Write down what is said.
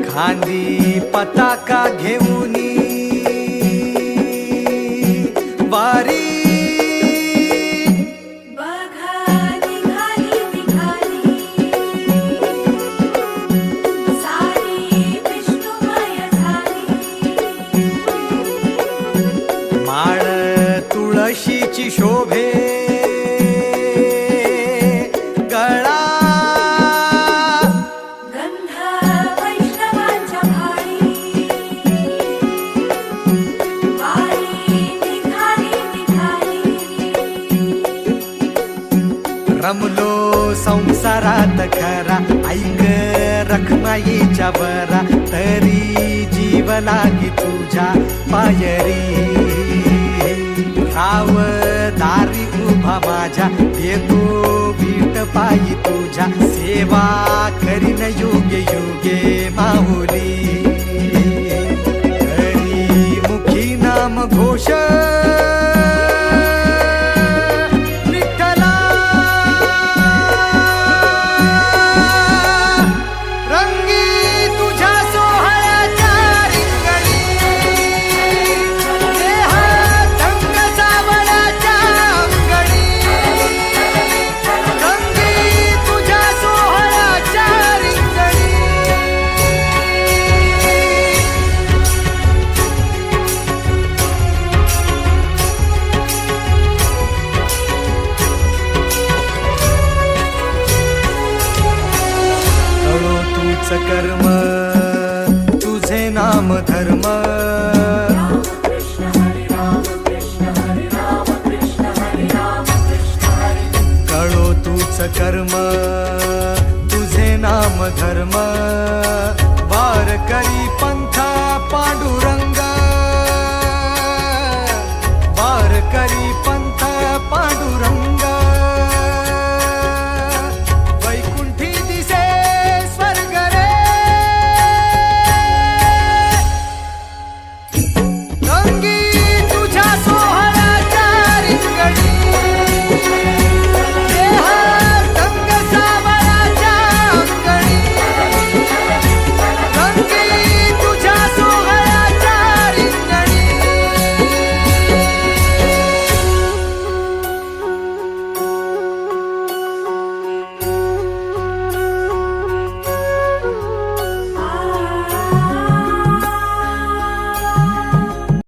खांदी पताका घेऊनी वारी माळ तुळशीची शोभे गळा गंध वैष्णवांच्या भाळी वारी निघाली रमलो संसारात खरा ऐक रखमाईच्या बरा तरी जीव लागी तुझ्या पायरी राव दारी उभा माझ्या येतो बीट पायी तुझ्या सेवा करीन योगे योगे माहुली हरी मुखी नाम घोष कर्म तुझे नाम धर्म कळो तूच कर्म तुझे नाम धर्म वार करी पंथा पांडुर